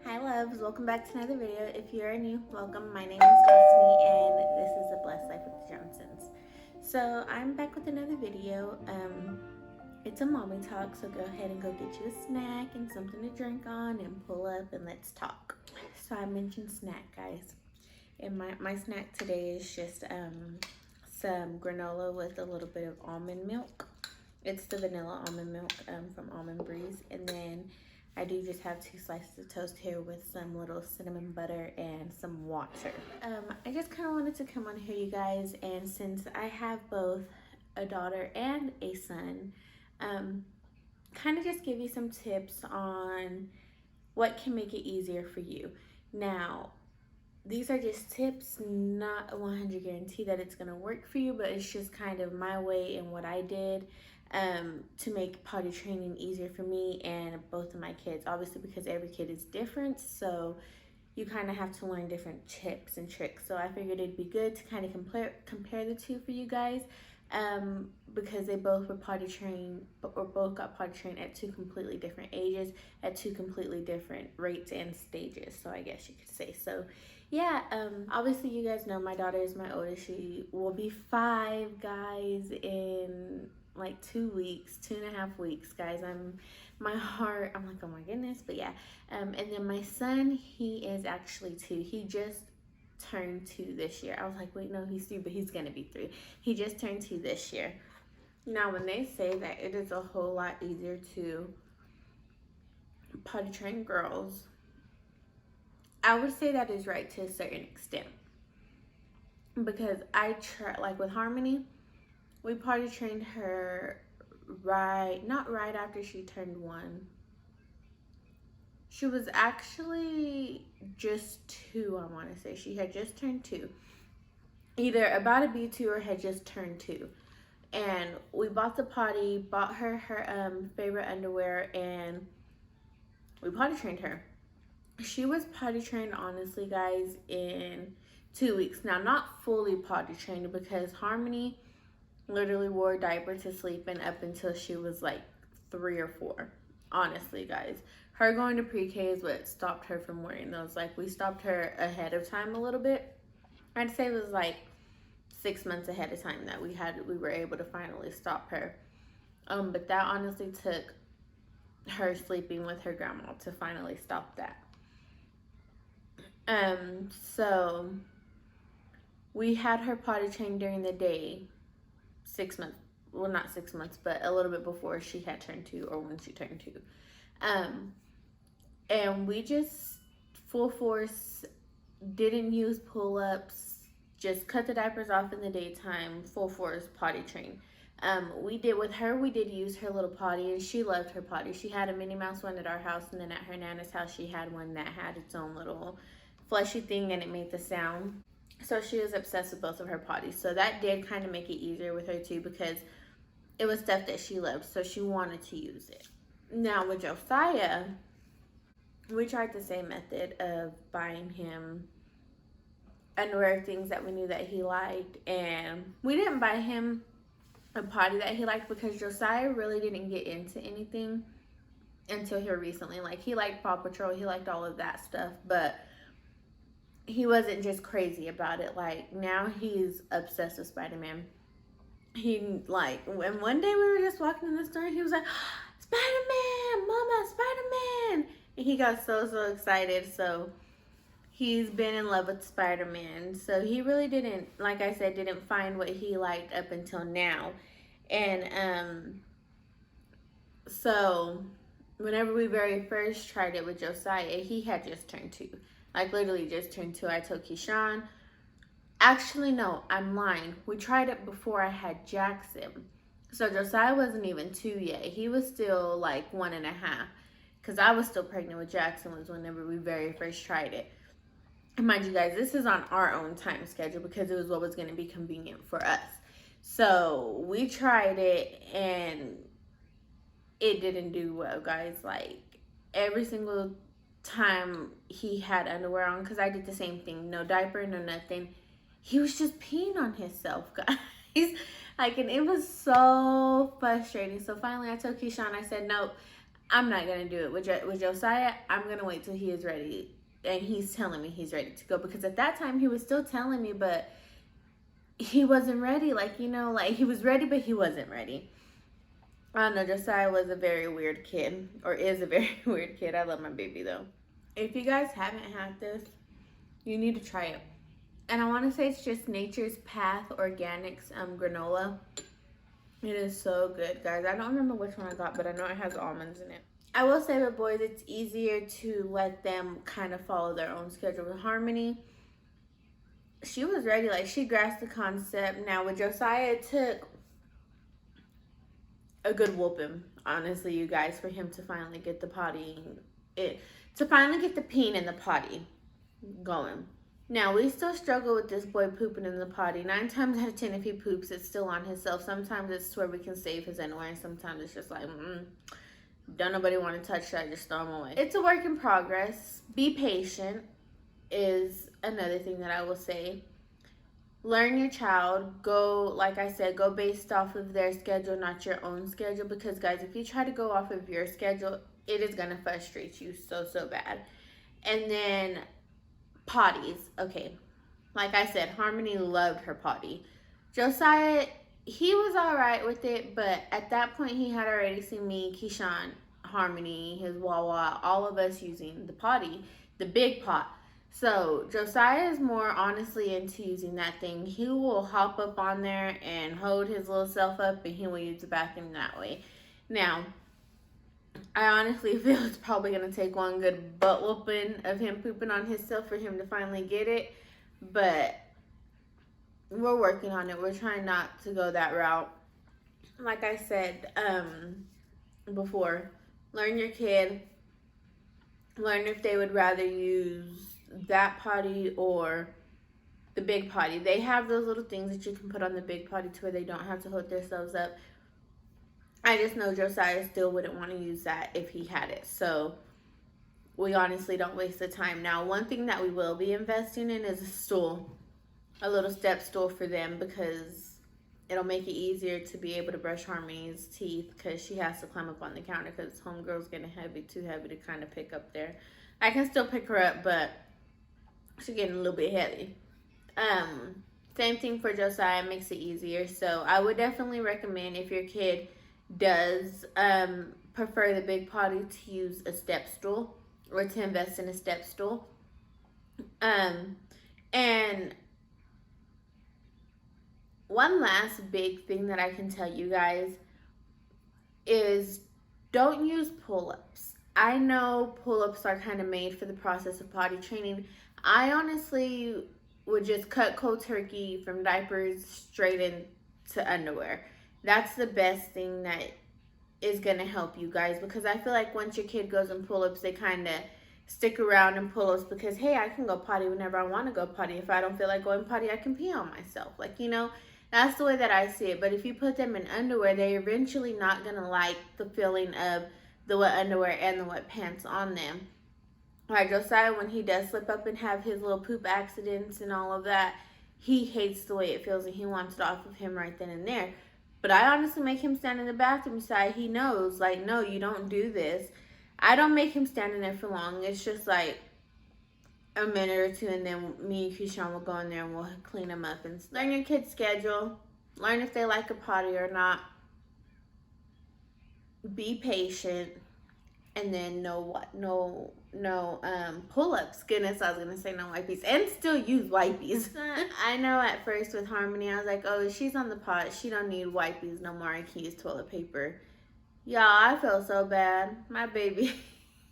Hi loves, welcome back to another video. If you're new, welcome. My name is Destiny and this is A Blessed Life with the Johnsons. So I'm back with another video. It's a mommy talk, so go ahead and go get you a snack and something to drink on and pull up and let's talk. So I mentioned snack, guys. And my snack today is just some granola with a little bit of almond milk. It's the vanilla almond milk from Almond Breeze. And then I do just have 2 slices of toast here with some little cinnamon butter and some water. I just kind of wanted to come on here, you guys, and since I have both a daughter and a son, kind of just give you some tips on what can make it easier for you. Now, these are just tips, not a 100 guarantee that it's gonna work for you, but it's just kind of my way and what I did to make potty training easier for me and both of my kids. Obviously, because every kid is different, so you kind of have to learn different tips and tricks. So I figured it'd be good to kind of compare the two for you guys, because they both were potty trained, or both got potty trained at 2 completely different ages, at 2 completely different rates and stages. So I guess you could say so. Yeah, obviously you guys know my daughter is my oldest. She will be 5, guys, in like 2 weeks, 2.5 weeks, guys. My heart, I'm like, oh my goodness. But yeah, and then my son, he is actually 2. He just turned 2 this year. I was like, wait, no, he's 3, but he's gonna be 3. He just turned 2 this year. Now, when they say that it is a whole lot easier to potty train girls, I would say that is right to a certain extent, because I try, like with Harmony, we potty trained her not right after she turned 1. She was actually just 2, I want to say. She had just turned 2. Either about to be 2 or had just turned 2. And we bought the potty, bought her favorite underwear, and we potty trained her. She was potty trained, honestly, guys, in 2 weeks. Now, not fully potty trained, because Harmony literally wore a diaper to sleep and up until she was like 3 or 4. Honestly, guys, her going to pre-K is what stopped her from wearing those. Like, we stopped her ahead of time a little bit. I'd say it was like 6 months ahead of time that we were able to finally stop her. But that honestly took her sleeping with her grandma to finally stop that. So we had her potty trained during the day, 6 months, well, not 6 months, but a little bit before she had turned 2, or when she turned 2. And we just full force, didn't use pull-ups, just cut the diapers off in the daytime, full force potty train. We did use her little potty, and she loved her potty. She had a Minnie Mouse one at our house, and then at her Nana's house, she had one that had its own little fleshy thing, and it made the sound. So she was obsessed with both of her potties. So that did kind of make it easier with her too, because it was stuff that she loved, so she wanted to use it. Now with Josiah, we tried the same method of buying him underwear, things that we knew that he liked, and we didn't buy him a potty that he liked, because Josiah really didn't get into anything until here recently. Like, he liked Paw Patrol, he liked all of that stuff, but he wasn't just crazy about it. Like, now he's obsessed with Spider-Man. And one day we were just walking in the store, and he was like, Spider-Man, Mama, Spider-Man. And he got so excited. So he's been in love with Spider-Man. So he really didn't, like I said, didn't find what he liked up until now. And so whenever we very first tried it with Josiah, he had just turned 2. Like, literally just turned 2. I told Keyshawn. Actually, no, I'm lying. We tried it before I had Jackson. So Josiah wasn't even 2 yet. He was still like 1.5. Because I was still pregnant with Jackson, was whenever we very first tried it. And mind you guys, this is on our own time schedule, because it was what was going to be convenient for us. So we tried it, and it didn't do well, guys. Like, every single time he had underwear on, because I did the same thing, no diaper, no nothing, he was just peeing on himself, guys. Like, and it was so frustrating. So finally I told Keyshawn, I said, nope, I'm not gonna do it with Josiah. I'm gonna wait till he is ready, and he's telling me he's ready to go, because at that time he was still telling me, but he wasn't ready. Like, you know, like he was ready, but he wasn't ready. I don't know. Josiah was a very weird kid, or is a very weird kid. I love my baby though. If you guys haven't had this, you need to try it. And I want to say it's just Nature's Path Organics granola. It is so good, guys. I don't remember which one I got, but I know it has almonds in it. I will say with boys, it's easier to let them kind of follow their own schedule. With Harmony, she was ready. Like, she grasped the concept. Now, with Josiah, it took a good whooping, honestly, you guys, for him to finally get the potty, to finally get the peeing in the potty going. Now, we still struggle with this boy pooping in the potty. 9 times out of 10, if he poops, it's still on himself. Sometimes it's where we can save his underwear, and sometimes it's just like, don't nobody want to touch that, just throw him away. It's a work in progress. Be patient is another thing that I will say. Learn your child. Go, like I said, go based off of their schedule, not your own schedule. Because, guys, if you try to go off of your schedule, it is going to frustrate you so bad. And then potties. Okay, like I said, Harmony loved her potty. Josiah, he was all right with it, but at that point, he had already seen me, Keyshawn, Harmony, his Wawa, all of us using the potty, the big pot. So Josiah is more honestly into using that thing. He will hop up on there and hold his little self up, and he will use the bathroom that way. Now, I honestly feel it's probably going to take one good butt whooping of him pooping on himself for him to finally get it. But we're working on it. We're trying not to go that route. Like I said before, learn your kid. Learn if they would rather use that potty or the big potty. They have those little things that you can put on the big potty to where they don't have to hold themselves up. I just know Josiah still wouldn't want to use that if he had it. So we honestly don't waste the time. Now, one thing that we will be investing in is a stool. A little step stool for them, because it'll make it easier to be able to brush Harmony's teeth, because she has to climb up on the counter because homegirl's getting too heavy to kind of pick up there. I can still pick her up, but she's getting a little bit heavy. Same thing for Josiah, makes it easier. So I would definitely recommend, if your kid does prefer the big potty, to use a step stool, or to invest in a step stool. And one last big thing that I can tell you guys is, don't use pull-ups. I know pull-ups are kind of made for the process of potty training. I honestly would just cut cold turkey from diapers straight into underwear. That's the best thing that is going to help you guys, because I feel like once your kid goes in pull-ups, they kind of stick around in pull-ups because, hey, I can go potty whenever I want to go potty. If I don't feel like going potty, I can pee on myself. Like, you know, that's the way that I see it. But if you put them in underwear, they're eventually not going to like the feeling of the wet underwear and the wet pants on them. Like Josiah, when he does slip up and have his little poop accidents and all of that, he hates the way it feels, and he wants it off of him right then and there. But I honestly make him stand in the bathroom side. He knows, like, no, you don't do this. I don't make him stand in there for long. It's just like a minute or two, and then me and Keyshawn will go in there and we'll clean him up. And learn your kid's schedule. Learn if they like a potty or not. Be patient. And then no pull-ups. Goodness, I was going to say no wipies. And still use wipies. I know at first with Harmony, I was like, oh, she's on the pot. She don't need wipies no more. I can use toilet paper. Y'all, I felt so bad. My baby,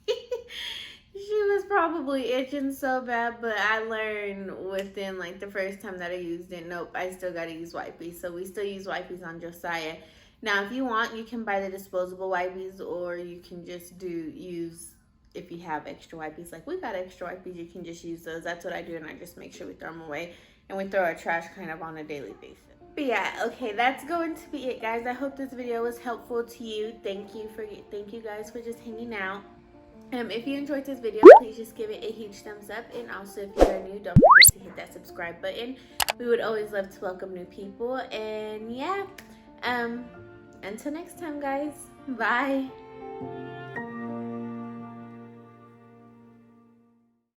she was probably itching so bad, but I learned within like the first time that I used it, nope, I still got to use wipies. So we still use wipies on Josiah. Now, if you want, you can buy the disposable wipies, or you can just use, if you have extra wipies, like we got extra wipies, you can just use those. That's what I do, and I just make sure we throw them away, and we throw our trash kind of on a daily basis. But yeah, okay, that's going to be it, guys. I hope this video was helpful to you. Thank you guys for just hanging out. If you enjoyed this video, please just give it a huge thumbs up, and also if you're new, don't forget to hit that subscribe button. We would always love to welcome new people. And yeah, until next time, guys. Bye.